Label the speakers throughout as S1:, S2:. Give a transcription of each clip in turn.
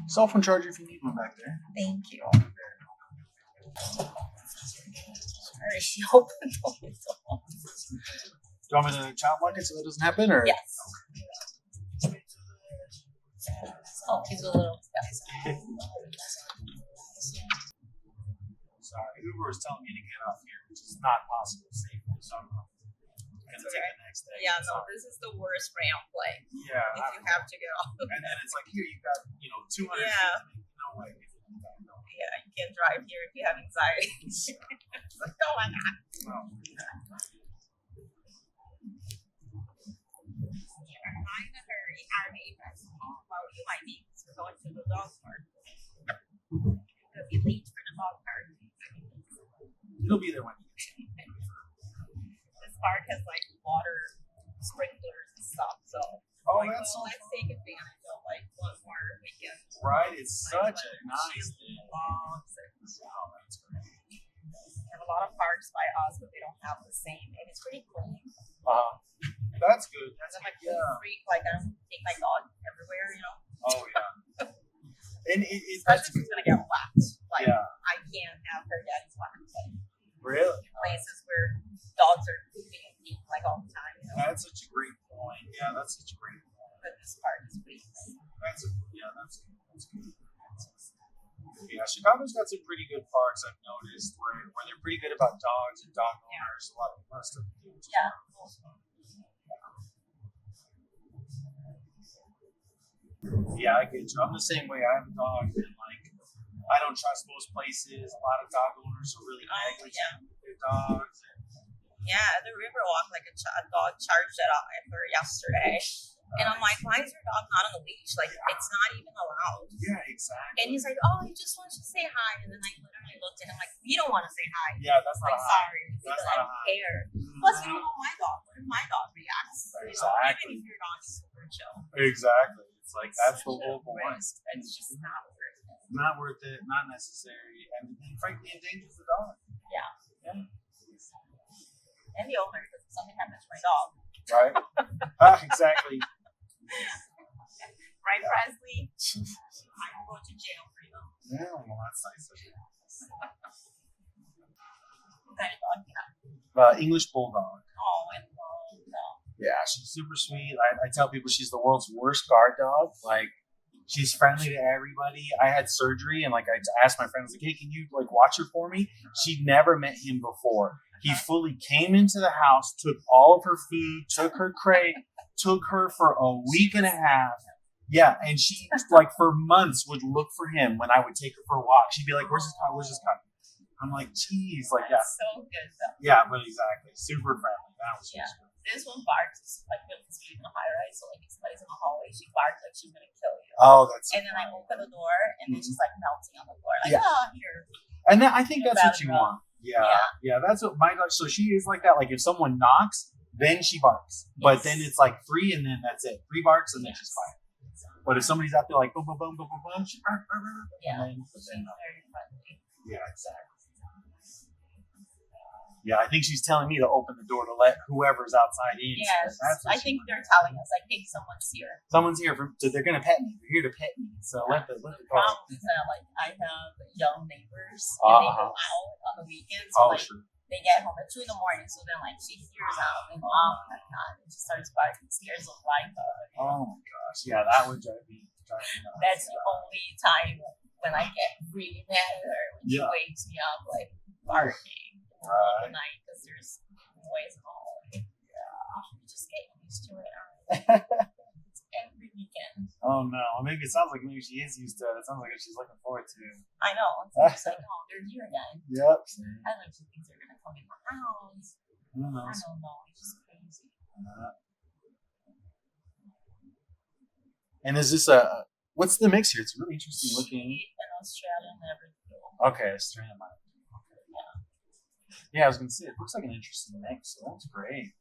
S1: Cell phone charger if you need one back there.
S2: Thank you. Sorry, she opened the door.
S1: Do you want me to child lock it so that doesn't happen? Or?
S2: Yes. Oh, he's a little.
S1: Sorry, Uber was telling me to get off here, which is not possible safely. So I'm going to take the next day.
S2: Yeah, no, this is the worst ramp play.
S1: Yeah.
S2: If you have to get off.
S1: And then it's like, here you got, 200 feet. No way.
S2: Yeah, you can't drive here if you have anxiety. It's like, oh my God.
S1: Well,
S2: You're not in a hurry. Well, you might be because we're going to the dog park. You'll be late for the dog park.
S1: you'll be there when you get here.
S2: This park has like water sprinklers and stuff, so let's take advantage of like one more weekend.
S1: Right? It's such a nice thing.
S2: Oh, that's great. We have a lot of parks by us, but they don't have the same, and it's pretty clean.
S1: That's good.
S2: I'm like a freak, like I don't take my dog everywhere,
S1: Oh, yeah. And
S2: especially if it's gonna get wet. Like
S1: yeah.
S2: I can't have her getting wet. Like,
S1: Really?
S2: places where dogs are pooping and peeing like all the time.
S1: That's such a great point. Yeah, that's such a great point.
S2: But this park is pretty clean.
S1: That's good. Yeah, Chicago's got some pretty good parks I've noticed where they're pretty good about dogs and dog owners. A lot of stuff to do.
S2: Yeah.
S1: Yeah, I get you. I'm the same way. I have a dog and I don't trust most places. A lot of dog owners are really negligent with their dogs.
S2: Yeah, the Riverwalk, like a dog charged at her yesterday. And I'm like, why is your dog not on the leash? Like, it's not even allowed.
S1: Yeah, exactly.
S2: And he's like, oh, he just wants to say hi. And then I literally looked at him like, you don't want to say hi.
S1: Yeah, that's not
S2: like,
S1: a hi.
S2: sorry.
S1: That's
S2: not
S1: a hi.
S2: Care. Plus, you don't know my dog. What if my dog reacts?
S1: Exactly.
S2: Even if your dog's super chill.
S1: Exactly. It's like, that's the
S2: such a
S1: whole point.
S2: risk. It's just not worth it.
S1: Not worth it, not necessary, and frankly endangers the dog.
S2: Yeah. And the owner, because if something happens to my dog.
S1: Right? Exactly.
S2: Right, Presley? I will go to jail for you.
S1: Yeah, well, that's nice of you.
S2: What kind of dog do you have?
S1: English Bulldog.
S2: Oh, I love that.
S1: Yeah, she's super sweet. I tell people she's the world's worst guard dog. Like, she's friendly to everybody. I had surgery, and I asked my friends, hey, can you watch her for me? She'd never met him before. He fully came into the house, took all of her food, took her crate, took her for a week and a half. Yeah, and she for months would look for him when I would take her for a walk. She'd be like, "Where's his car? Where's his car?" I'm like, "Geez, yeah."
S2: That's so good though.
S1: Yeah, but exactly, super friendly. That was
S2: yeah. This one barks because we live in a high rise, so if somebody's in the hallway, she barks like she's gonna kill you.
S1: Oh, that's.
S2: And then I open the door, and then she's melting on the floor, here.
S1: And I think that's what you want. Yeah, that's what my dog. So she is like that. Like if someone knocks, then she barks. But then it's 3, and then that's it. 3 barks, and then she's quiet. But if somebody's out there boom, boom, boom, boom, boom, boom, she bark, bark, bark,
S2: yeah,
S1: and then,
S2: very friendly.
S1: Yeah, exactly. Yeah, I think she's telling me to open the door to let whoever's outside in.
S2: Yes, I think they're telling us hey, someone's here.
S1: Someone's here so they're gonna pet me. They're here to pet me. So let the
S2: problem is that I have young neighbors and they go out on the weekends. So they get home at 2 a.m. So then she hears out and oh my God, and she starts barking, scares the life out of me.
S1: Oh my gosh, yeah, that would drive me nuts.
S2: That's the only time when I get really mad at her when she wakes me up barking in the middle of the night because there's noise in the hallway. Yeah, we just get used to it. It's every weekend.
S1: Oh no, maybe it sounds like she is used to it. It sounds like she's looking forward to it.
S2: I know. It's just oh, they're here again.
S1: Yep.
S2: I don't think they're gonna come in my house. I don't know. It's just crazy.
S1: And is this what's the mix here? It's really interesting looking.
S2: An Australian Labrador.
S1: Okay, Australian Labrador. Yeah, I was gonna say it looks like an interesting mix. So that's great.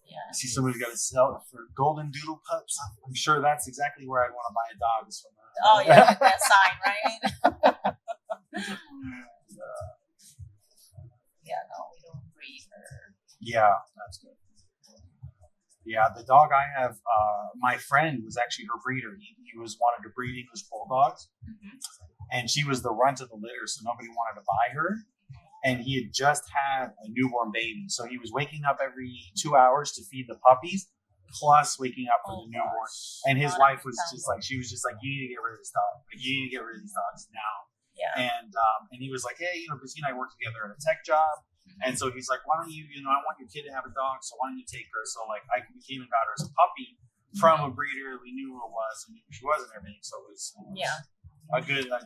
S2: Yeah.
S1: I see somebody's got to sell it for golden doodle pups. I'm sure that's exactly where I'd want to buy a dog.
S2: Oh yeah, that sign, right? Yeah, no, we don't breed her.
S1: Yeah, that's good. Yeah, the dog I have, my friend was actually her breeder. He was wanted to breed English bulldogs, and she was the runt of the litter, so nobody wanted to buy her. And he had just had a newborn baby, so he was waking up every 2 hours to feed the puppies, plus waking up for the newborn. And his wife was just like, she was just like, you need to get rid of this dog. Like, you need to get rid of these dogs now.
S2: Yeah.
S1: And he was like, hey, Christine and I work together at a tech job. And so he's like, why don't you, I want your kid to have a dog, so why don't you take her? So like, I came and got her as a puppy from a breeder. We knew who it was and knew who she was and everything. So it was a good dog,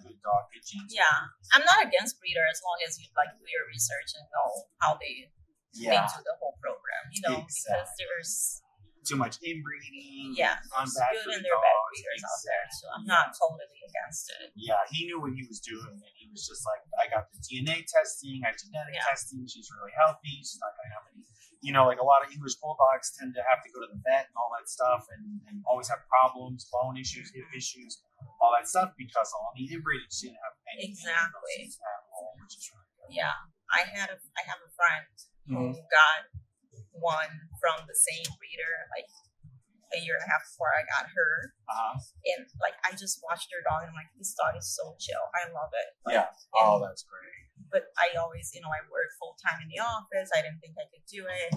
S1: good genes.
S2: Yeah, I'm not against breeder as long as you like do your research and know how they do the whole program. Because there's
S1: too much inbreeding.
S2: Yeah, there's good and there are bad breeders out there. So I'm not totally against it.
S1: Yeah, he knew what he was doing, and he was just like, I got the DNA testing, I genetic testing. She's really healthy. She's not going to have any. Like a lot of English bulldogs tend to have to go to the vet and all that stuff, and always have problems, bone issues, hip issues, all that stuff because all the inbreeding she didn't have any.
S2: Exactly.
S1: At all, which is really good.
S2: Yeah, I have a friend who got one from the same breeder like a year and a half before I got her, and like I just watched her dog and I'm like, this dog is so chill. I love it.
S1: That's great.
S2: But I always, I work full time in the office. I didn't think I could do it.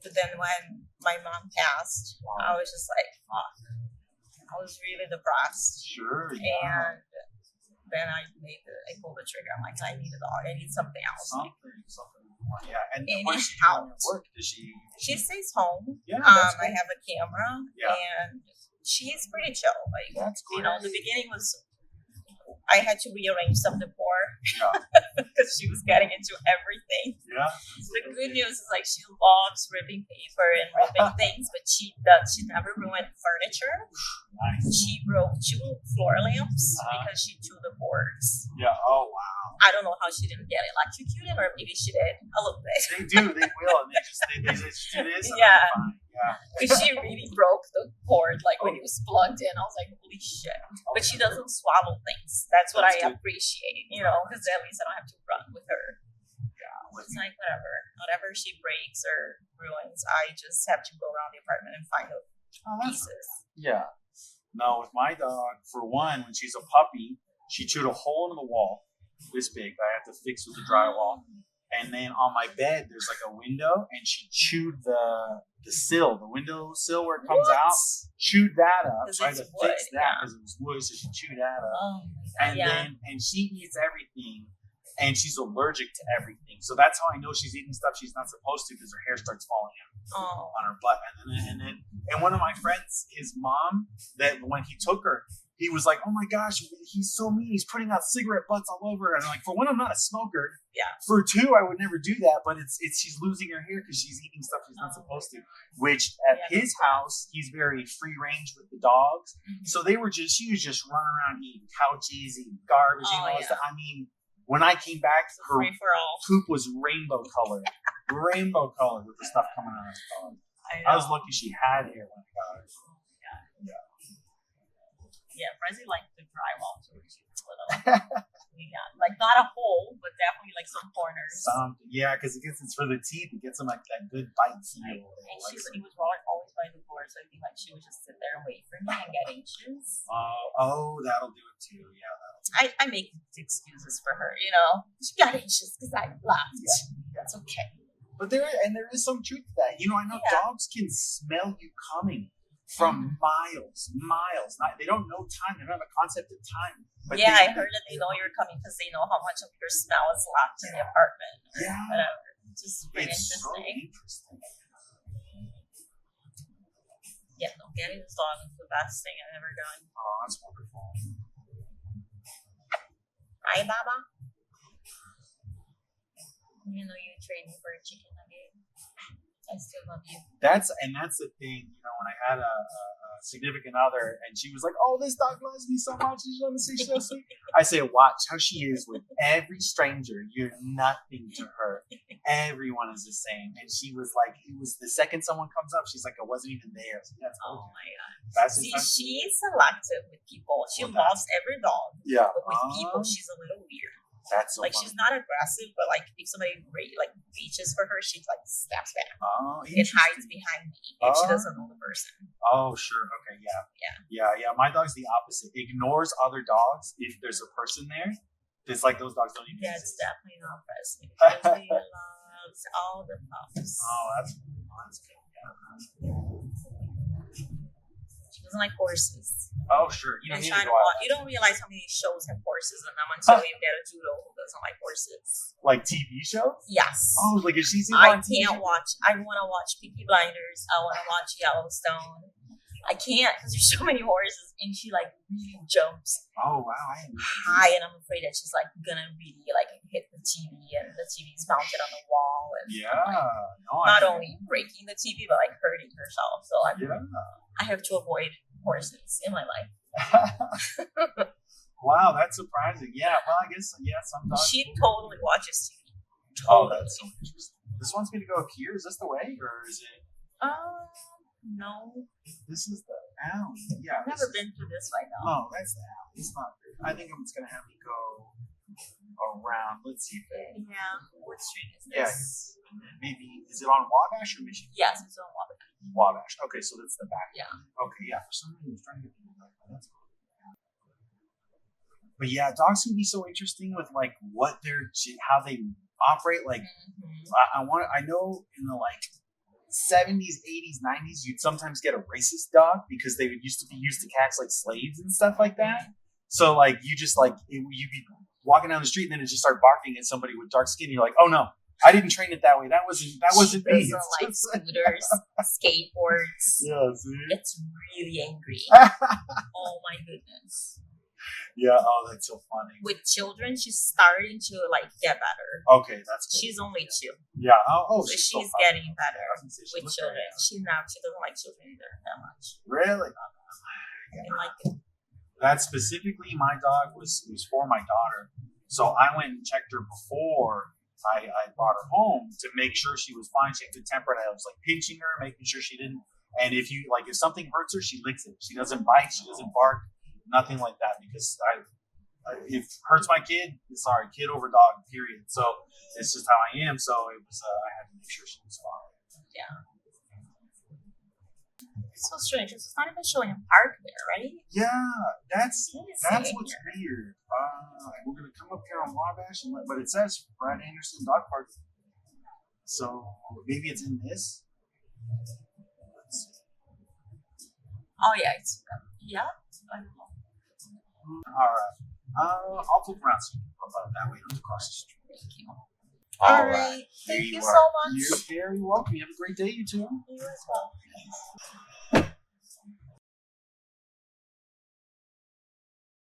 S2: But then when my mom passed, I was just like, fuck. I was really depressed.
S1: Sure.
S2: Yeah. And then I pulled the trigger. I'm like, I need a dog. I need something else.
S1: Something. Yeah. And
S2: where's
S1: she doing at work? Does she?
S2: She stays home.
S1: Yeah.
S2: I have a camera.
S1: Yeah.
S2: And she's pretty chill. Like,
S1: that's great.
S2: The beginning was. I had to rearrange some decor because she was getting into everything.
S1: Yeah.
S2: The good news is like she loves ripping paper and ripping things, but she never ruined furniture.
S1: Nice.
S2: She broke 2 floor lamps because she chewed the boards.
S1: Yeah. Oh wow.
S2: I don't know how she didn't get electrocuted, or maybe she did a little bit.
S1: They do. They will, and they just do this.
S2: Yeah.
S1: Yeah.
S2: She really broke the cord, like when it was plugged in. I was like, holy shit. But she doesn't swallow things. That's what I appreciate, because at least I don't have to run with her. Yeah. It's like, whatever she breaks or ruins, I just have to go around the apartment and find the pieces.
S1: Yeah. No, with my dog, for one, when she's a puppy, she chewed a hole in the wall this big that I have to fix with the drywall. And then on my bed, there's like a window, and she chewed the window sill where it comes out, chewed that up, tried to fix that because it was wood, so she chewed that up.
S2: Oh my God,
S1: and she eats everything, and she's allergic to everything. So that's how I know she's eating stuff she's not supposed to, because her hair starts falling out on her butt. And one of my friends, his mom, that when he took her, he was like, oh my gosh, he's so mean. He's putting out cigarette butts all over her. And I'm like, for one, I'm not a smoker.
S2: Yeah.
S1: For 2, I would never do that. But it's she's losing her hair because she's eating stuff she's not supposed to. Which at his house, he's very free range with the dogs. So she was just running around eating couches, eating garbage, stuff. I mean, when I came back, her poop was rainbow colored. Rainbow colored with the stuff coming out of her dog. I was lucky she had hair when I got her.
S2: Yeah, Prezi liked the drywall too when she was little. Like not a hole, but definitely like some corners.
S1: Because it's for the teeth. It gets them like that good bite feel.
S2: And he was always by the door, so I think like she would just sit there and wait for me and get inches.
S1: That'll do it too. Yeah,
S2: I make excuses for her. She got inches because I left. Yeah. That's okay.
S1: But there is some truth to that. I know dogs can smell you coming from miles. They don't know time. They don't have a concept of time. But
S2: I heard that they know you're coming because they know how much of your smell is left in the apartment.
S1: Yeah.
S2: Whatever. Just pretty
S1: interesting.
S2: So interesting. Yeah, no, getting this dog is the best thing I've ever done.
S1: Oh, that's wonderful.
S2: Hi, Baba. You trained me for a chicken nugget. I still love you.
S1: That's the thing, when I had a significant other and she was like, oh, this dog loves me so much. She's gonna say so sweet. I say, watch how she is with every stranger. You're nothing to her. Everyone is the same. And she was like, it was the second someone comes up, she's like, I wasn't even there. So
S2: oh my God. She's selective with people. She loves every dog.
S1: Yeah.
S2: But with people, she's a little weird.
S1: That's so
S2: Like
S1: funny.
S2: she's not aggressive, but like if somebody like reaches for her, she like snaps back
S1: Oh,
S2: and hides
S1: interesting.
S2: behind me if she doesn't know the person.
S1: Oh, sure. Okay, yeah. My dog's the opposite. Ignores other dogs if there's a person there. It's like those dogs don't even
S2: That's
S1: exist.
S2: definitely not pressing because he loves all the pups.
S1: Oh, that's good.
S2: She doesn't like horses.
S1: Oh, sure. You don't need to go out.
S2: You don't realize how many shows have horses in them until you get a judo who doesn't like horses.
S1: Like TV shows?
S2: Yes.
S1: Oh, like if she's
S2: I can't watch. I want to watch Peaky Blinders. I want to watch Yellowstone. I can't because there's so many horses, and she like really jumps
S1: Oh, wow. I didn't know.
S2: high, and I'm afraid that she's like gonna really like hit the TV, and the TV's mounted on the wall, and
S1: Yeah. No,
S2: not only breaking the TV but like hurting herself. So I have to avoid horses in my life.
S1: Wow, that's surprising. Yeah, well, I guess, some dogs.
S2: She totally watches TV.
S1: Oh,
S2: Totally.
S1: that's so interesting. This wants me to go up here. Is this the way, or is it?
S2: No.
S1: This is the alley. Yeah.
S2: I've never been through this right now.
S1: No, that's the alley. It's not. I think I'm just gonna have to go around. Let's see.
S2: Yeah. What street is
S1: Yeah.
S2: this?
S1: Maybe is it on Wabash or Michigan?
S2: Yes, it's on Wabash.
S1: Wabash. Okay, so that's the back.
S2: Yeah.
S1: Okay, yeah. For some reason, I was trying to get that's cool. But yeah, dogs can be so interesting with like what they're how they operate. Like I know in the like 70s, 80s, 90s, you'd sometimes get a racist dog because they would used to be used to catch like slaves and stuff like that. So like you just like you'd be walking down the street and then it just start barking at somebody with dark skin. You're like, oh no, I didn't train it that way. That wasn't me.
S2: She doesn't like scooters, skateboards.
S1: Yeah, see?
S2: It's really angry. Oh my goodness.
S1: Yeah, oh, that's so funny.
S2: With children, she's starting to like get better.
S1: Okay, that's good.
S2: She's only 2.
S1: Yeah. Oh,
S2: So
S1: she's
S2: she's
S1: so
S2: getting better
S1: with
S2: with children. She doesn't like children either that much.
S1: Really?
S2: I like it.
S1: That specifically, my dog was for my daughter. So I went and checked her before I brought her home to make sure she was fine. She had good temper, and I was like pinching her, making sure she didn't. And if something hurts her, she licks it. She doesn't bite. She doesn't bark. Nothing like that, because if it hurts my kid, sorry, kid over dog, period. So it's just how I am. So it was I had to make sure she was fine.
S2: Yeah. It's so strange. It's not even showing a park there, right?
S1: Yeah, that's
S2: Let me see
S1: what's
S2: here.
S1: weird. We're gonna come up here on Wabash, but it says Brad Anderson Dog Park. So maybe it's in this. Let's see.
S2: Oh yeah, it's I don't know.
S1: All right. I'll flip around so you can pop out that way across the street.
S2: Thank you.
S1: All right.
S2: Thank
S1: Here
S2: you
S1: are.
S2: so much.
S1: You're very welcome. You have a great day, you too.
S2: You as well.